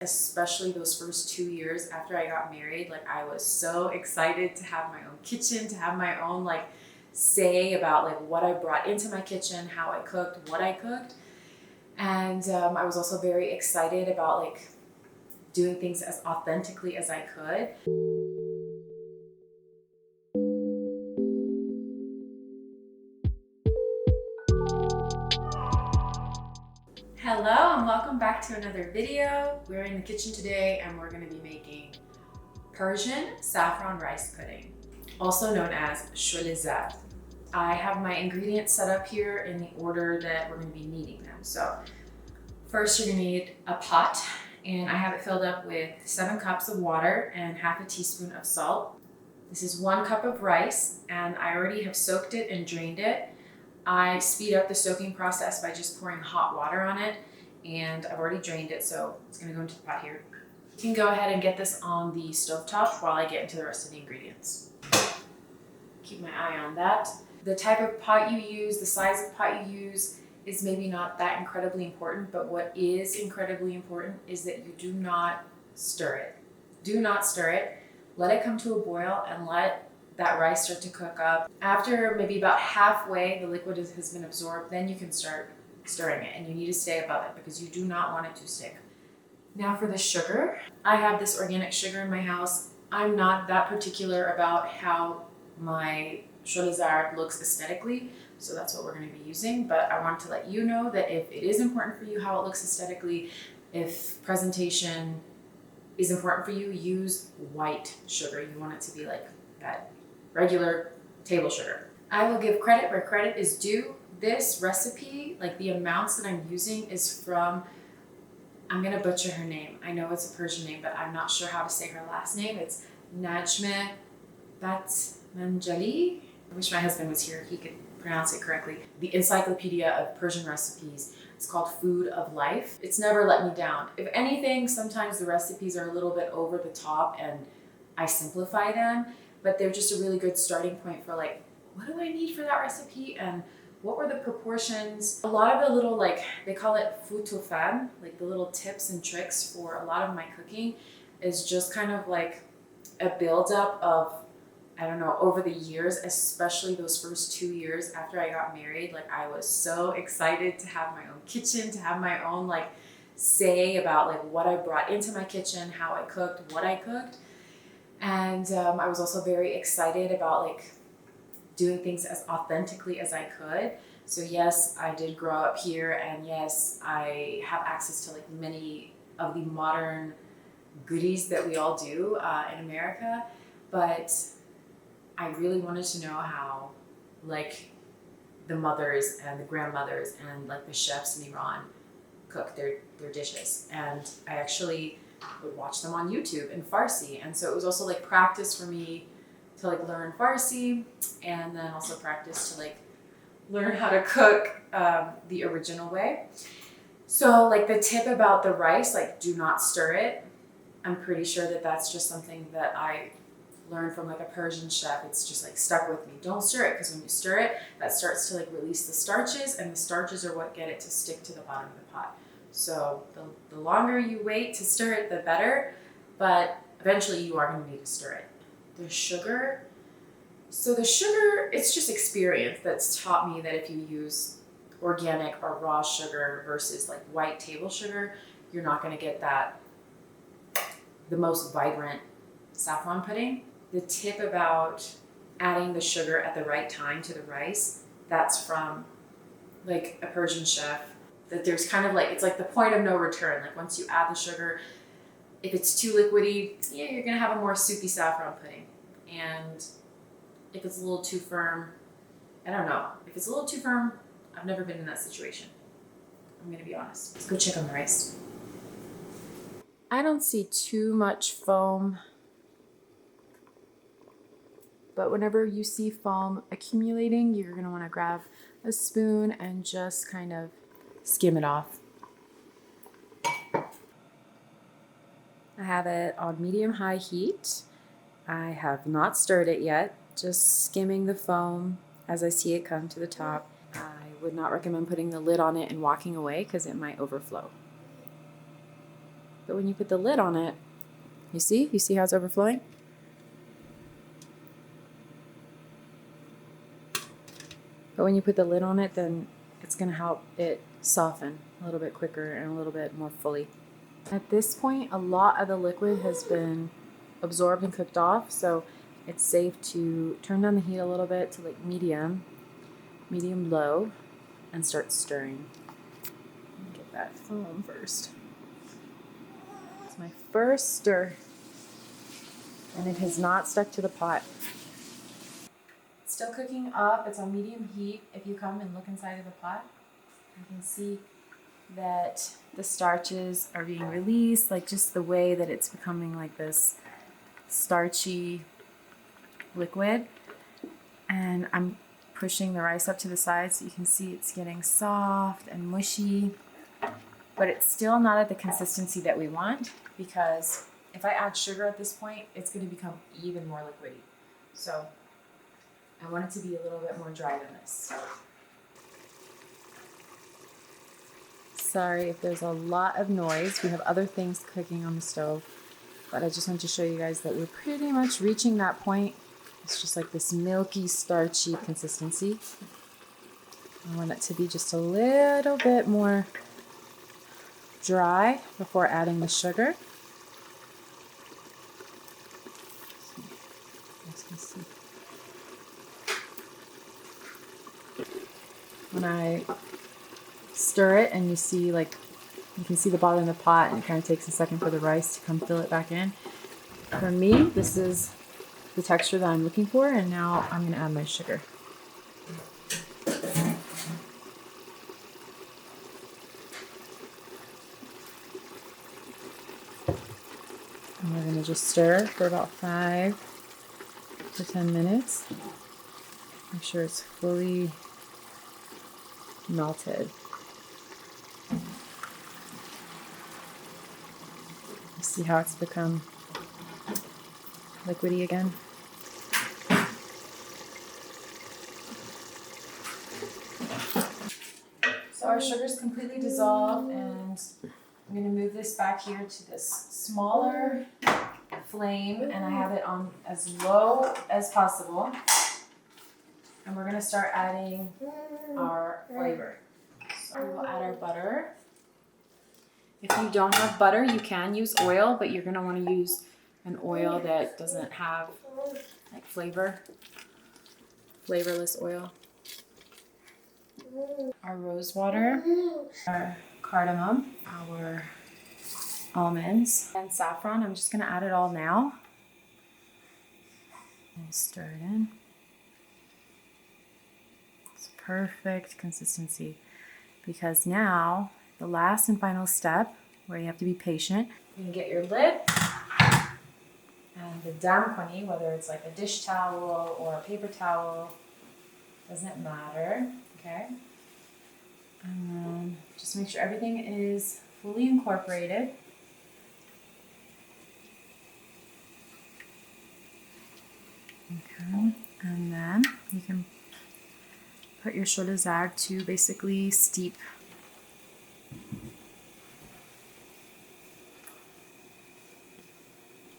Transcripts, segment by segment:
Especially those first 2 years after I got married. Like, I was so excited to have my own kitchen, to have my own say about what I brought into my kitchen, how I cooked, what I cooked. And I was also very excited about doing things as authentically as I could. Hello and welcome back to another video. We're in the kitchen today and we're going to be making Persian saffron rice pudding, also known as Shole zard. I have my ingredients set up here in the order that we're going to be needing them. So first you're going to need a pot, and I have it filled up with 7 cups of water and half a teaspoon of salt. This is 1 cup of rice, and I already have soaked it and drained it. I speed up the soaking process by just pouring hot water on it, and I've already drained it, so it's going to go into the pot here. You can go ahead and get this on the stovetop while I get into the rest of the ingredients. Keep my eye on that. The type of pot you use, the size of pot you use is maybe not that incredibly important, but what is incredibly important is that you do not stir it. Do not stir it. Let it come to a boil and let that rice start to cook up. After maybe about halfway the liquid has been absorbed, then you can start stirring it, and you need to stay above it because you do not want it to stick. Now for the sugar. I have this organic sugar in my house. I'm not that particular about how my Shole zard looks aesthetically, so that's what we're going to be using, but I want to let you know that if it is important for you how it looks aesthetically, if presentation is important for you, use white sugar. You want it to be like that regular table sugar. I will give credit where credit is due. This recipe, the amounts that I'm using, is from, I'm gonna butcher her name. I know it's a Persian name, but I'm not sure how to say her last name. It's Najme Batmanjali. I wish my husband was here, he could pronounce it correctly. The Encyclopedia of Persian Recipes. It's called Food of Life. It's never let me down. If anything, sometimes the recipes are a little bit over the top and I simplify them, but they're just a really good starting point for what do I need for that recipe and what were the proportions. A lot of the little, they call it futufan, the little tips and tricks for a lot of my cooking is just kind of a buildup of, I don't know, over the years, especially those first 2 years after I got married. I was so excited to have my own kitchen, to have my own say about what I brought into my kitchen, how I cooked, what I cooked. And I was also very excited about doing things as authentically as I could. So yes, I did grow up here, and yes, I have access to many of the modern goodies that we all do in America, but I really wanted to know how the mothers and the grandmothers and the chefs in Iran cook their dishes. And I actually would watch them on YouTube in Farsi, and so it was also practice for me to learn Farsi, and then also practice to learn how to cook the original way. So the tip about the rice, do not stir it. I'm pretty sure that that's just something that I learned from a Persian chef. It's just stuck with me. Don't stir it, because when you stir it, that starts to release the starches, and the starches are what get it to stick to the bottom of the pot. So the longer you wait to stir it, the better, but eventually you are going to need to stir it. The sugar. So the sugar, it's just experience that's taught me that if you use organic or raw sugar versus white table sugar, you're not going to get the most vibrant saffron pudding. The tip about adding the sugar at the right time to the rice, that's from a Persian chef, that there's kind of it's the point of no return. Once you add the sugar, if it's too liquidy, yeah, you're gonna have a more soupy saffron pudding. And if it's a little too firm, I don't know. If it's a little too firm, I've never been in that situation. I'm gonna be honest. Let's go check on the rice. I don't see too much foam, but whenever you see foam accumulating, you're gonna wanna grab a spoon and just kind of skim it off. I have it on medium-high heat. I have not stirred it yet, just skimming the foam as I see it come to the top. I would not recommend putting the lid on it and walking away because it might overflow. But when you put the lid on it, you see how it's overflowing? But when you put the lid on it, then it's gonna help it soften a little bit quicker and a little bit more fully. At this point, a lot of the liquid has been absorbed and cooked off, so it's safe to turn down the heat a little bit to like medium low, and start stirring. Get that foam first. It's my first stir, and it has not stuck to the pot. It's still cooking up. It's on medium heat. If you come and look inside of the pot, you can see that the starches are being released, like just the way that it's becoming like this starchy liquid. And I'm pushing the rice up to the side so you can see it's getting soft and mushy, but it's still not at the consistency that we want, because if I add sugar at this point, it's going to become even more liquidy. So I want it to be a little bit more dry than this. Sorry if there's a lot of noise. We have other things cooking on the stove, but I just want to show you guys that we're pretty much reaching that point. It's just like this milky, starchy consistency. I want it to be just a little bit more dry before adding the sugar. As you can see. When I stir it and you see like, you can see the bottom of the pot, and it kind of takes a second for the rice to come fill it back in. For me, this is the texture that I'm looking for, and now I'm going to add my sugar. And we're going to just stir for about 5 to 10 minutes. Make sure it's fully melted. You see how it's become liquidy again? So our sugar's completely dissolved, and I'm going to move this back here to this smaller flame, and I have it on as low as possible. And we're going to start adding our flavor. So we will add our butter. If you don't have butter, you can use oil, but you're going to want to use an oil that doesn't have like flavorless oil. Our rose water, our cardamom, our almonds, and saffron. I'm just going to add it all now. And stir it in. It's perfect consistency, because now the last and final step, where you have to be patient, you can get your lid and the damkwani, whether it's like a dish towel or a paper towel, doesn't matter, okay? And then just make sure everything is fully incorporated. Okay, and then you can put your shole zard to basically steep.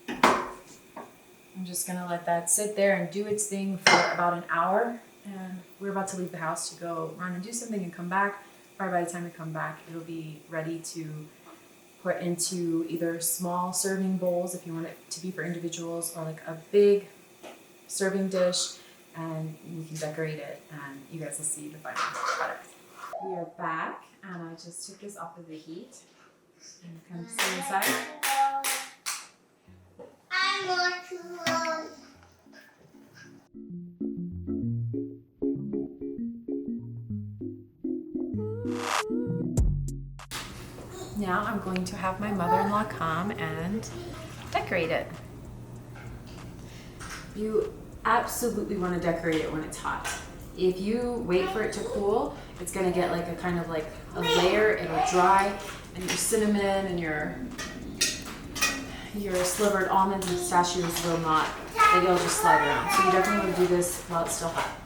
I'm just gonna let that sit there and do its thing for about an hour, and we're about to leave the house to go run and do something and come back. Probably by the time we come back, it'll be ready to put into either small serving bowls if you want it to be for individuals, or like a big serving dish, and we can decorate it, and you guys will see the final product. We are back, and I just took this off of the heat, and kind of see inside. I want to run. Now I'm going to have my mother-in-law come and decorate it. You absolutely want to decorate it when it's hot. If you wait for it to cool, it's going to get like a kind of like a layer, it'll dry, and your cinnamon and your slivered almonds and pistachios will not, they'll just slide around. So you definitely want to do this while it's still hot.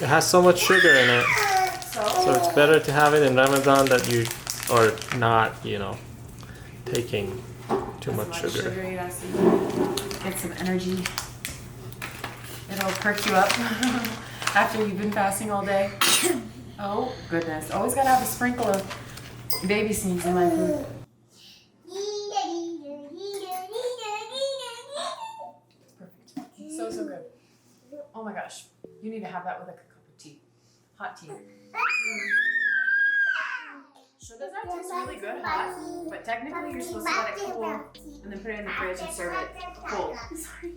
It has so much sugar in it. So it's better to have it in Ramadan that you are not, you know, taking too much sugar. Yes, get some energy. It'll perk you up after you've been fasting all day. Oh goodness, always gotta have a sprinkle of baby sneeze in my food. Perfect. So good. Oh my gosh, you need to have that with like a cup of tea. Hot tea. So does that taste really good hot? But technically you're supposed to let it cool and then put it in the fridge and serve it cold. Sorry.